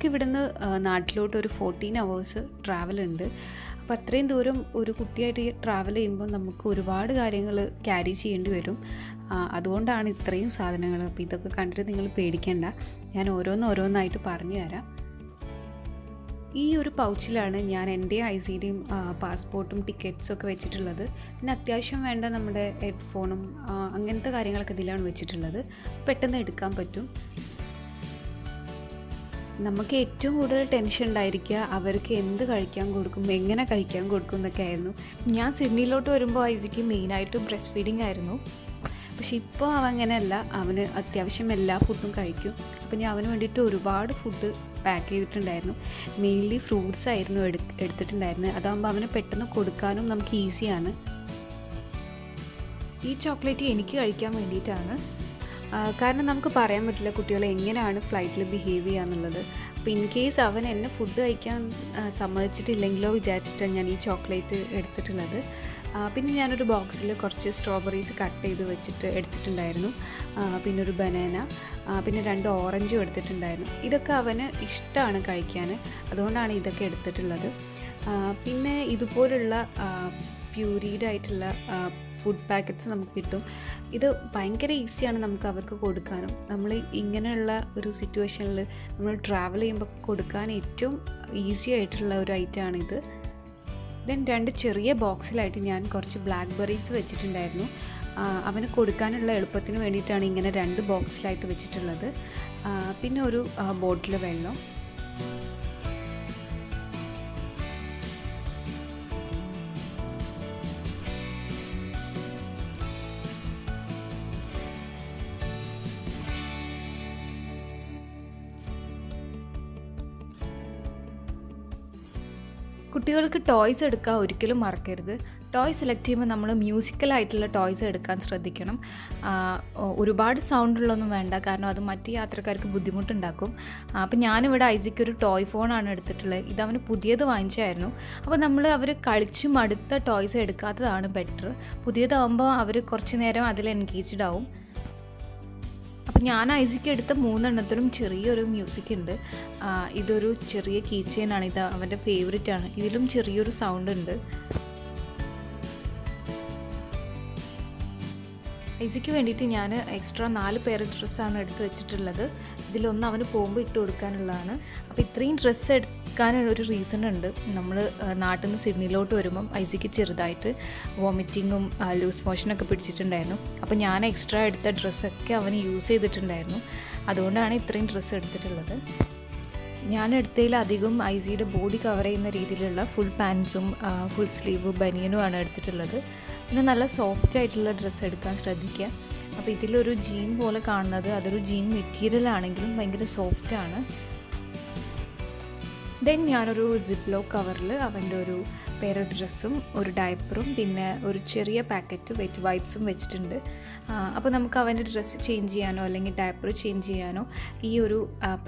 നമുക്കിവിടുന്ന് നാട്ടിലോട്ട് ഒരു 14 hours travel ഉണ്ട്. അപ്പോൾ അത്രയും ദൂരം ഒരു കുട്ടിയായിട്ട് ട്രാവൽ ചെയ്യുമ്പോൾ നമുക്ക് ഒരുപാട് കാര്യങ്ങൾ ക്യാരി ചെയ്യേണ്ടി വരും. അതുകൊണ്ടാണ് ഇത്രയും സാധനങ്ങൾ. അപ്പോൾ ഇതൊക്കെ കണ്ടിട്ട് നിങ്ങൾ പേടിക്കേണ്ട, ഞാൻ ഓരോന്നായിട്ട് പറഞ്ഞു തരാം. ഈ ഒരു പൗച്ചിലാണ് ഞാൻ എൻ്റെ ഐസിയുടെയും പാസ്പോർട്ടും ടിക്കറ്റ്സും ഒക്കെ വെച്ചിട്ടുള്ളത്. പിന്നെ അത്യാവശ്യം വേണ്ട നമ്മുടെ ഹെഡ്ഫോണും അങ്ങനത്തെ കാര്യങ്ങളൊക്കെ ഇതിലാണ് വെച്ചിട്ടുള്ളത്. പെട്ടെന്ന് എടുക്കാൻ പറ്റും. നമുക്ക് ഏറ്റവും കൂടുതൽ ടെൻഷൻ ഉണ്ടായിരിക്കുക അവർക്ക് എന്ത് കഴിക്കാൻ കൊടുക്കും, എങ്ങനെ കഴിക്കാൻ കൊടുക്കും എന്നൊക്കെ ആയിരുന്നു. ഞാൻ സിഡ്നിയിലോട്ട് വരുമ്പോൾ ഐസിക്ക് മെയിനായിട്ട് ബ്രസ്റ്റ് ഫീഡിങ് ആയിരുന്നു. പക്ഷെ ഇപ്പോൾ അവൻ അങ്ങനെയല്ല, അവന് അത്യാവശ്യം എല്ലാ ഫുഡും കഴിക്കും. അപ്പോൾ ഞാൻ അവന് വേണ്ടിയിട്ട് ഒരുപാട് ഫുഡ് പാക്ക് ചെയ്തിട്ടുണ്ടായിരുന്നു. മെയിൻലി ഫ്രൂട്ട്സ് ആയിരുന്നു എടുത്തിട്ടുണ്ടായിരുന്നത്. അതാകുമ്പോൾ അവന് പെട്ടെന്ന് കൊടുക്കാനും നമുക്ക് ഈസിയാണ്. ഈ ചോക്ലേറ്റ് എനിക്ക് കഴിക്കാൻ വേണ്ടിയിട്ടാണ്. കാരണം നമുക്ക് പറയാൻ പറ്റില്ല കുട്ടികളെ എങ്ങനെയാണ് ഫ്ലൈറ്റിൽ ബിഹേവ് ചെയ്യുക എന്നുള്ളത്. അപ്പോൾ ഇൻ കേസ് അവൻ എന്നെ ഫുഡ് കഴിക്കാൻ സമ്മതിച്ചിട്ടില്ലെങ്കിലോ വിചാരിച്ചിട്ടാണ് ഞാൻ ഈ ചോക്ലേറ്റ് എടുത്തിട്ടുള്ളത്. പിന്നെ ഞാനൊരു ബോക്സിൽ കുറച്ച് സ്ട്രോബെറീസ് കട്ട് ചെയ്ത് വെച്ചിട്ട് എടുത്തിട്ടുണ്ടായിരുന്നു. പിന്നെ ഒരു ബനാന, പിന്നെ 2 ഓറഞ്ചും എടുത്തിട്ടുണ്ടായിരുന്നു. ഇതൊക്കെ അവന് ഇഷ്ടമാണ് കഴിക്കാൻ, അതുകൊണ്ടാണ് ഇതൊക്കെ എടുത്തിട്ടുള്ളത്. പിന്നെ ഇതുപോലുള്ള പ്യൂരീഡ് ആയിട്ടുള്ള ഫുഡ് പാക്കറ്റ്സ് നമുക്ക് കിട്ടും. ഇത് ഭയങ്കര ഈസിയാണ് നമുക്ക് അവർക്ക് കൊടുക്കാനും. നമ്മൾ ഇങ്ങനെയുള്ള ഒരു സിറ്റുവേഷനിൽ നമ്മൾ ട്രാവൽ ചെയ്യുമ്പോൾ കൊടുക്കാൻ ഏറ്റവും ഈസി ആയിട്ടുള്ള ഒരു ഐറ്റമാണിത്. ദെൻ 2 ചെറിയ ബോക്സിലായിട്ട് ഞാൻ കുറച്ച് ബ്ലാക്ക്ബെറീസ് വെച്ചിട്ടുണ്ടായിരുന്നു. അവന് കൊടുക്കാനുള്ള എളുപ്പത്തിന് വേണ്ടിയിട്ടാണ് ഇങ്ങനെ 2 ബോക്സിലായിട്ട് വെച്ചിട്ടുള്ളത്. പിന്നെ ഒരു ബോട്ടിൽ വെള്ളം. കുട്ടികൾക്ക് ടോയ്സ് എടുക്കാൻ ഒരിക്കലും മറക്കരുത്. ടോയ് സെലക്ട് ചെയ്യുമ്പോൾ നമ്മൾ മ്യൂസിക്കലായിട്ടുള്ള ടോയ്സ് എടുക്കാൻ ശ്രദ്ധിക്കണം. ഒരുപാട് സൗണ്ടുള്ളൊന്നും വേണ്ട, കാരണം അത് മറ്റ് യാത്രക്കാർക്ക് ബുദ്ധിമുട്ടുണ്ടാക്കും. അപ്പോൾ ഞാനിവിടെ ഐസിക്ക് ഒരു ടോയ് ഫോണാണ് എടുത്തിട്ടുള്ളത്. ഇത് അവന് പുതിയത് വാങ്ങിച്ചായിരുന്നു. അപ്പോൾ അവർ കളിച്ച് മടുത്ത ടോയ്സ് എടുക്കാത്തതാണ് ബെറ്റർ. പുതിയതാകുമ്പോൾ അവർ കുറച്ച് നേരം അതിൽ എൻഗേജ്ഡ് ആവും. അപ്പോൾ ഞാൻ ഐസിക്ക് എടുത്ത 3 എണ്ണത്തിലും ചെറിയൊരു മ്യൂസിക് ഉണ്ട്. ഇതൊരു ചെറിയ കീ ചെയിനാണ്. ഇത് അവൻ്റെ ഫേവറേറ്റ് ആണ്. ഇതിലും ചെറിയൊരു സൗണ്ട് ഉണ്ട്. ഐസിക്ക് വേണ്ടിയിട്ട് ഞാൻ എക്സ്ട്രാ 4 പെയർ ഡ്രസ്സാണ് എടുത്ത് വെച്ചിട്ടുള്ളത്. ഇതിലൊന്ന് അവന് പോകുമ്പോൾ ഇട്ട് കൊടുക്കാനുള്ളതാണ്. അപ്പോൾ ഇത്രയും ഡ്രസ്സ് എടുക്കാനൊരു റീസൺ ഉണ്ട്. നമ്മൾ നാട്ടിൽ നിന്ന് സിഡ്നിയിലോട്ട് വരുമ്പം ഐസിക്ക് ചെറുതായിട്ട് വോമിറ്റിങ്ങും ലൂസ് മോഷനൊക്കെ പിടിച്ചിട്ടുണ്ടായിരുന്നു. അപ്പോൾ ഞാൻ എക്സ്ട്രാ എടുത്ത ഡ്രസ്സൊക്കെ അവന് യൂസ് ചെയ്തിട്ടുണ്ടായിരുന്നു. അതുകൊണ്ടാണ് ഇത്രയും ഡ്രസ്സ് എടുത്തിട്ടുള്ളത്. ഞാൻ എടുത്തതിൽ അധികം ഐസിയുടെ ബോഡി കവർ ചെയ്യുന്ന രീതിയിലുള്ള ഫുൾ പാൻസും ഫുൾ സ്ലീവ് ബനിയനുമാണ് എടുത്തിട്ടുള്ളത്. പിന്നെ നല്ല സോഫ്റ്റ് ആയിട്ടുള്ള ഡ്രസ്സ് എടുക്കാൻ ശ്രദ്ധിക്കുക. അപ്പോൾ ഇതിലൊരു ജീൻ പോലെ കാണുന്നത് അതൊരു ജീൻ മെറ്റീരിയൽ ആണെങ്കിലും ഭയങ്കര സോഫ്റ്റാണ്. ദെൻ ഞാനൊരു സിപ്ലോ കവറിൽ അവൻ്റെ ഒരു പെയർ ഡ്രസ്സും ഒരു ഡയപ്പറും പിന്നെ ഒരു ചെറിയ പാക്കറ്റ് വെറ്റ് വൈപ്സും വെച്ചിട്ടുണ്ട്. അപ്പോൾ നമുക്ക് അവൻ്റെ ഡ്രസ്സ് ചേഞ്ച് ചെയ്യാനോ അല്ലെങ്കിൽ ഡയപ്പർ ചേഞ്ച് ചെയ്യാനോ ഈ ഒരു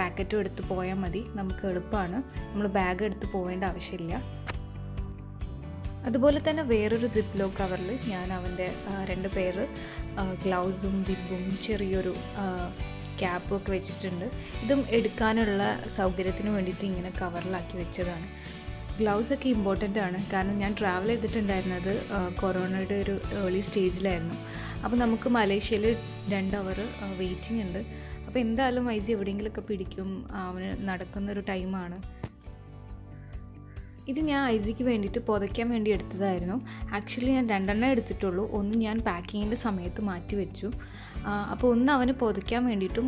പാക്കറ്റും എടുത്ത് പോയാൽ മതി. നമുക്ക് എളുപ്പമാണ്. നമ്മൾ ബാഗ് എടുത്ത് പോവേണ്ട ആവശ്യമില്ല. അതുപോലെ തന്നെ വേറൊരു സിപ്ലോ കവറിൽ ഞാൻ അവൻ്റെ 2 പെയർ ഗ്ലൗസും ബിബും ചെറിയൊരു ക്യാപ്പും ഒക്കെ വെച്ചിട്ടുണ്ട്. ഇതും എടുക്കാനുള്ള സൗകര്യത്തിന് വേണ്ടിയിട്ട് ഇങ്ങനെ കവറിലാക്കി വെച്ചതാണ്. ഗ്ലൗസൊക്കെ ഇമ്പോർട്ടൻ്റ് ആണ്, കാരണം ഞാൻ ട്രാവൽ ചെയ്തിട്ടുണ്ടായിരുന്നത് കൊറോണയുടെ ഒരു ഏർലി സ്റ്റേജിലായിരുന്നു. അപ്പോൾ നമുക്ക് മലേഷ്യയിൽ 2 hour വെയിറ്റിംഗ് ഉണ്ട്. അപ്പോൾ എന്തായാലും ഐസി എവിടെയെങ്കിലുമൊക്കെ പിടിക്കും. അവന് നടക്കുന്നൊരു ടൈമാണ്. ഇത് ഞാൻ ഐസിക്ക് വേണ്ടിയിട്ട് പുതയ്ക്കാൻ വേണ്ടി എടുത്തതായിരുന്നു. ആക്ച്വലി ഞാൻ 2 എണ്ണം എടുത്തിട്ടുള്ളൂ. ഒന്ന് ഞാൻ പാക്കിങ്ങിൻ്റെ സമയത്ത് മാറ്റി വെച്ചു. അപ്പോൾ ഒന്ന് അവന് പുതയ്ക്കാൻ വേണ്ടിയിട്ടും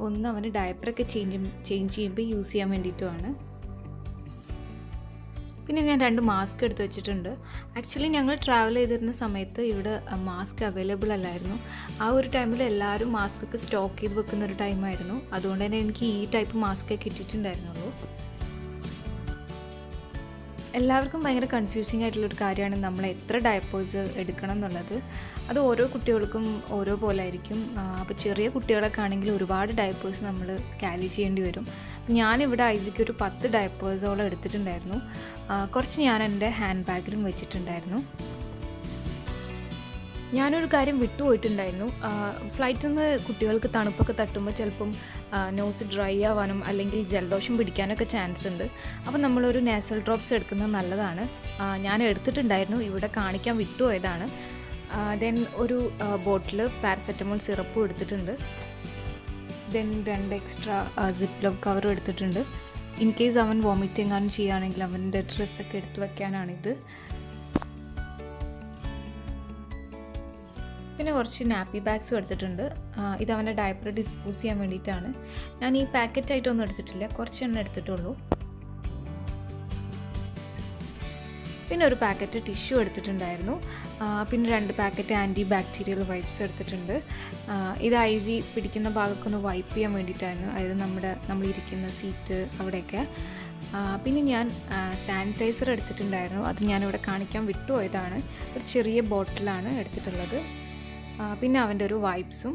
ഒന്ന് അവന് ഡയപ്പറൊക്കെ ചേഞ്ച് ചെയ്യുമ്പോൾ യൂസ് ചെയ്യാൻ വേണ്ടിയിട്ടുമാണ്. പിന്നെ ഞാൻ 2 മാസ്ക് എടുത്ത് വെച്ചിട്ടുണ്ട്. ആക്ച്വലി ഞങ്ങൾ ട്രാവൽ ചെയ്തിരുന്ന സമയത്ത് ഇവിടെ മാസ്ക് അവൈലബിൾ അല്ലായിരുന്നു. ആ ഒരു ടൈമിൽ എല്ലാവരും മാസ്കൊക്കെ സ്റ്റോക്ക് ചെയ്ത് വെക്കുന്ന ഒരു ടൈമായിരുന്നു. അതുകൊണ്ട് തന്നെ എനിക്ക് ഈ ടൈപ്പ് മാസ്കേ കിട്ടിയിട്ടുണ്ടായിരുന്നുള്ളൂ. എല്ലാവർക്കും ഭയങ്കര കൺഫ്യൂസിങ് ആയിട്ടുള്ളൊരു കാര്യമാണ് നമ്മൾ എത്ര ഡയപ്പേഴ്സ് എടുക്കണം എന്നുള്ളത്. അത് ഓരോ കുട്ടികൾക്കും ഓരോ പോലെ ആയിരിക്കും. അപ്പോൾ ചെറിയ കുട്ടികളൊക്കെ ആണെങ്കിൽ ഒരുപാട് ഡയപ്പേഴ്സ് നമ്മൾ ക്യാരി ചെയ്യേണ്ടി വരും. ഞാനിവിടെ ഐസിക്ക് ഒരു 10 ഡയപ്പേഴ്സോളം എടുത്തിട്ടുണ്ടായിരുന്നു. കുറച്ച് ഞാൻ എൻ്റെ ഹാൻഡ് ബാഗിലും വെച്ചിട്ടുണ്ടായിരുന്നു. ഞാനൊരു കാര്യം വിട്ടുപോയിട്ടുണ്ടായിരുന്നു. ഫ്ലൈറ്റിൽ നിന്ന് കുട്ടികൾക്ക് തണുപ്പൊക്കെ തട്ടുമ്പോൾ ചിലപ്പം നോസ് ഡ്രൈ ആവാനും അല്ലെങ്കിൽ ജലദോഷം പിടിക്കാനൊക്കെ ചാൻസ് ഉണ്ട്. അപ്പോൾ നമ്മളൊരു നാസൽ ഡ്രോപ്സ് എടുക്കുന്നത് നല്ലതാണ്. ഞാൻ എടുത്തിട്ടുണ്ടായിരുന്നു, ഇവിടെ കാണിക്കാൻ വിട്ടുപോയതാണ്. ദെൻ ഒരു ബോട്ടിൽ പാരസെറ്റമോൾ സിറപ്പും എടുത്തിട്ടുണ്ട്. ദെൻ 2 എക്സ്ട്രാ സിപ്പ് ലോക്ക് കവറും എടുത്തിട്ടുണ്ട്. ഇൻ കേസ് അവൻ വോമിറ്റ് എങ്ങാനും ചെയ്യുകയാണെങ്കിൽ അവൻ്റെ ഡ്രസ്സൊക്കെ എടുത്ത് വയ്ക്കാനാണിത്. പിന്നെ കുറച്ച് നാപ്പി ബാഗ്സും എടുത്തിട്ടുണ്ട്. ഇത് അവൻ്റെ ഡയപ്പർ ഡിസ്പോസ് ചെയ്യാൻ വേണ്ടിയിട്ടാണ്. ഞാൻ ഈ പാക്കറ്റായിട്ടൊന്നും എടുത്തിട്ടില്ല, കുറച്ചെണ്ണം എടുത്തിട്ടുള്ളൂ. പിന്നെ ഒരു പാക്കറ്റ് ടിഷ്യൂ എടുത്തിട്ടുണ്ടായിരുന്നു. പിന്നെ 2 പാക്കറ്റ് ആൻറ്റി ബാക്ടീരിയൽ വൈപ്സ് എടുത്തിട്ടുണ്ട്. ഇത് ഐസി പിടിക്കുന്ന ഭാഗമൊക്കെ ഒന്ന് വൈപ്പ് ചെയ്യാൻ വേണ്ടിയിട്ടായിരുന്നു, അതായത് നമ്മളിരിക്കുന്ന സീറ്റ് അവിടെയൊക്കെ. പിന്നെ ഞാൻ സാനിറ്റൈസർ എടുത്തിട്ടുണ്ടായിരുന്നു. അത് ഞാനിവിടെ കാണിക്കാൻ വിട്ടുപോയതാണ്. ഒരു ചെറിയ ബോട്ടിലാണ് എടുത്തിട്ടുള്ളത്. പിന്നെ അവൻ്റെ ഒരു വൈപ്സും.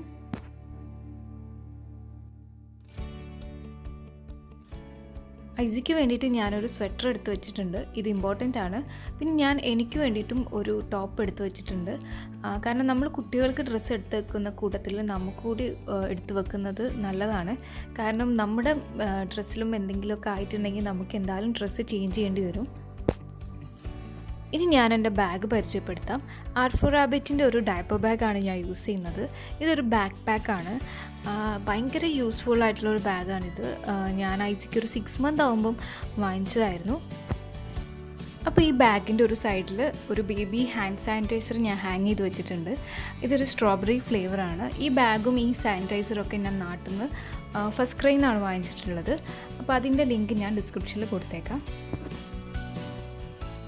ഐസിക്ക് വേണ്ടിയിട്ട് ഞാനൊരു സ്വെറ്റർ എടുത്ത് വെച്ചിട്ടുണ്ട്. ഇത് ഇമ്പോർട്ടൻ്റ് ആണ്. പിന്നെ എനിക്ക് വേണ്ടിയിട്ടും ഒരു ടോപ്പ് എടുത്ത് വെച്ചിട്ടുണ്ട്. കാരണം നമ്മൾ കുട്ടികൾക്ക് ഡ്രസ്സ് എടുത്ത് വെക്കുന്ന കൂട്ടത്തിൽ നമുക്ക് കൂടി എടുത്ത് വെക്കുന്നത് നല്ലതാണ്. കാരണം നമ്മുടെ ഡ്രസ്സിലും എന്തെങ്കിലുമൊക്കെ ആയിട്ടുണ്ടെങ്കിൽ നമുക്ക് എന്തായാലും ഡ്രസ്സ് ചേഞ്ച് ചെയ്യേണ്ടി വരും. ഇനി ഞാൻ എൻ്റെ ബാഗ് പരിചയപ്പെടുത്താം. ആർഫോ റാബിറ്റിൻ്റെ ഒരു ഡയപ്പർ ബാഗാണ് ഞാൻ യൂസ് ചെയ്യുന്നത്. ഇതൊരു ബാക്ക് പാക്കാണ്. ഭയങ്കര യൂസ്ഫുൾ ആയിട്ടുള്ളൊരു ബാഗാണിത്. ഞാൻ ഐസിക്ക് ഒരു 6 മന്ത് ആകുമ്പം വാങ്ങിച്ചതായിരുന്നു. അപ്പോൾ ഈ ബാഗിൻ്റെ ഒരു സൈഡിൽ ഒരു ബേബി ഹാൻഡ് സാനിറ്റൈസർ ഞാൻ ഹാങ് ചെയ്ത് വെച്ചിട്ടുണ്ട്. ഇതൊരു സ്ട്രോബെറി ഫ്ലേവറാണ്. ഈ ബാഗും ഈ സാനിറ്റൈസറൊക്കെ ഞാൻ നാട്ടിൽ നിന്ന് ഫസ്റ്റ് ക്രൈയിൽ നിന്നാണ് വാങ്ങിച്ചിട്ടുള്ളത്. അപ്പോൾ അതിൻ്റെ ലിങ്ക് ഞാൻ ഡിസ്ക്രിപ്ഷനിൽ കൊടുത്തേക്കാം.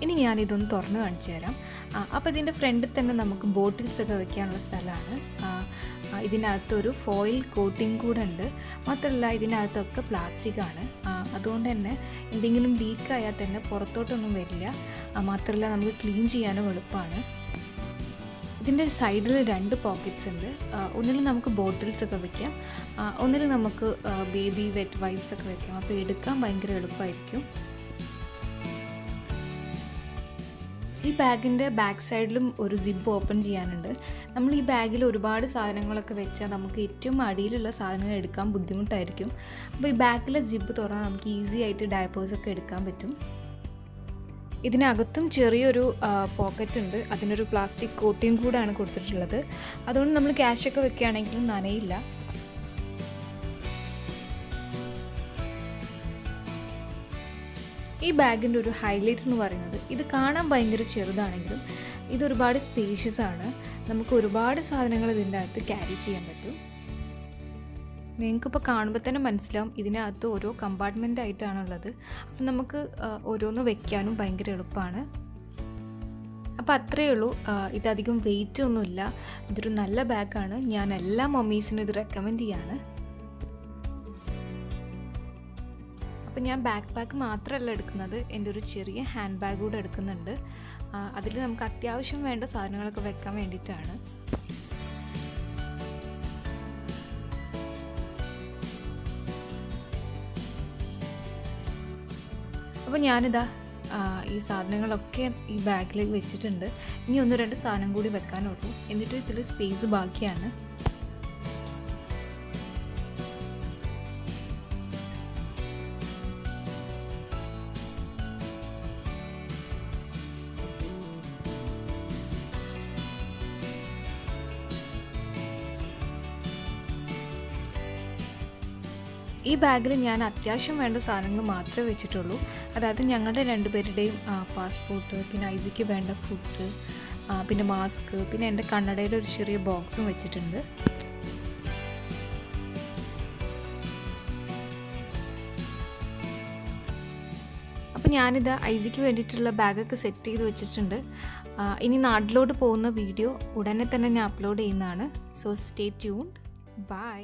ഇനി ഞാനിതൊന്ന് തുറന്ന് കാണിച്ചു തരാം. അപ്പോൾ ഇതിൻ്റെ ഫ്രണ്ടിൽ തന്നെ നമുക്ക് ബോട്ടിൽസൊക്കെ വെക്കാനുള്ള സ്ഥലമാണ്. ഇതിനകത്തൊരു ഫോയിൽ കോട്ടിങ് കൂടെ ഉണ്ട്. മാത്രമല്ല ഇതിനകത്തൊക്കെ പ്ലാസ്റ്റിക്കാണ്. അതുകൊണ്ട് തന്നെ എന്തെങ്കിലും ലീക്കായാൽ തന്നെ പുറത്തോട്ടൊന്നും വരില്ല. മാത്രമല്ല നമുക്ക് ക്ലീൻ ചെയ്യാനും എളുപ്പമാണ്. ഇതിൻ്റെ സൈഡിൽ 2 പോക്കറ്റ്സ് ഉണ്ട്. ഒന്നിൽ നമുക്ക് ബോട്ടിൽസൊക്കെ വെക്കാം, ഒന്നിൽ നമുക്ക് ബേബി വെറ്റ് വൈപ്സൊക്കെ വെക്കാം. അപ്പോൾ എടുക്കാൻ ഭയങ്കര എളുപ്പമായിരിക്കും. ഈ ബാഗിൻ്റെ ബാക്ക് സൈഡിലും ഒരു സിബ് ഓപ്പൺ ചെയ്യാനുണ്ട്. നമ്മൾ ഈ ബാഗിൽ ഒരുപാട് സാധനങ്ങളൊക്കെ വെച്ചാൽ നമുക്ക് ഏറ്റവും അടിയിലുള്ള സാധനങ്ങൾ എടുക്കാൻ ബുദ്ധിമുട്ടായിരിക്കും. അപ്പോൾ ഈ ബാക്കിലെ സിബ് തുറന്നാൽ നമുക്ക് ഈസി ആയിട്ട് ഡയപ്പേഴ്സൊക്കെ എടുക്കാൻ പറ്റും. ഇതിനകത്തും ചെറിയൊരു പോക്കറ്റ് ഉണ്ട്. അതിനൊരു പ്ലാസ്റ്റിക് കോട്ടിങ് കൂടാണ് കൊടുത്തിട്ടുള്ളത്. അതുകൊണ്ട് നമ്മൾ ക്യാഷൊക്കെ വെക്കുകയാണെങ്കിലും നനയില്ല. ഈ ബാഗിൻ്റെ ഒരു ഹൈലൈറ്റ് എന്ന് പറയുന്നത് ഇത് കാണാൻ ഭയങ്കര ചെറുതാണെങ്കിലും ഇതൊരുപാട് സ്പേഷ്യസ് ആണ്. നമുക്ക് ഒരുപാട് സാധനങ്ങൾ ഇതിൻ്റെ അകത്ത് ക്യാരി ചെയ്യാൻ പറ്റും. നിങ്ങൾക്കിപ്പോൾ കാണുമ്പോൾ തന്നെ മനസ്സിലാവും ഇതിനകത്ത് ഓരോ കമ്പാർട്ട്മെൻ്റ് ആയിട്ടാണുള്ളത്. അപ്പം നമുക്ക് ഓരോന്ന് വെക്കാനും ഭയങ്കര എളുപ്പമാണ്. അപ്പോൾ അത്രയേ ഉള്ളൂ. ഇതധികം വെയിറ്റ് ഒന്നുമില്ല. ഇതൊരു നല്ല ബാഗാണ്. ഞാൻ എല്ലാ മമ്മീസിനും ഇത് റെക്കമെൻഡ് ചെയ്യാണ്. അപ്പോൾ ഞാൻ ബാക്ക് പാക്ക് മാത്രമല്ല എടുക്കുന്നത്, എൻ്റെ ഒരു ചെറിയ ഹാൻഡ് ബാഗ് കൂടെ എടുക്കുന്നുണ്ട്. അതിൽ നമുക്ക് അത്യാവശ്യം വേണ്ട സാധനങ്ങളൊക്കെ വെക്കാൻ വേണ്ടിയിട്ടാണ്. അപ്പോൾ ഞാനിതാ ഈ സാധനങ്ങളൊക്കെ ഈ ബാഗിലേക്ക് വെച്ചിട്ടുണ്ട്. ഇനി 1-2 സാധനം കൂടി വെക്കാനുള്ളൂ. എന്നിട്ട് ഇതിൽ സ്പേസ് ബാക്കിയാണ്. ഈ ബാഗിൽ ഞാൻ അത്യാവശ്യം വേണ്ട സാധനങ്ങൾ മാത്രമേ വെച്ചിട്ടുള്ളൂ. അതായത് ഞങ്ങളുടെ 2 പേരുടെയും പാസ്പോർട്ട്, പിന്നെ ഐസിക്ക് വേണ്ട ഫുഡ്, പിന്നെ മാസ്ക്, പിന്നെ എൻ്റെ കണ്ണടയുടെ ഒരു ചെറിയ ബോക്സും വെച്ചിട്ടുണ്ട്. അപ്പോൾ ഞാനിത് ഐസിക്ക് വേണ്ടിയിട്ടുള്ള ബാഗൊക്കെ സെറ്റ് ചെയ്ത് വെച്ചിട്ടുണ്ട്. ഇനി നാട്ടിലോട്ട് പോകുന്ന വീഡിയോ ഉടനെ തന്നെ ഞാൻ അപ്ലോഡ് ചെയ്യുന്നതാണ്. So stay tuned. ബൈ.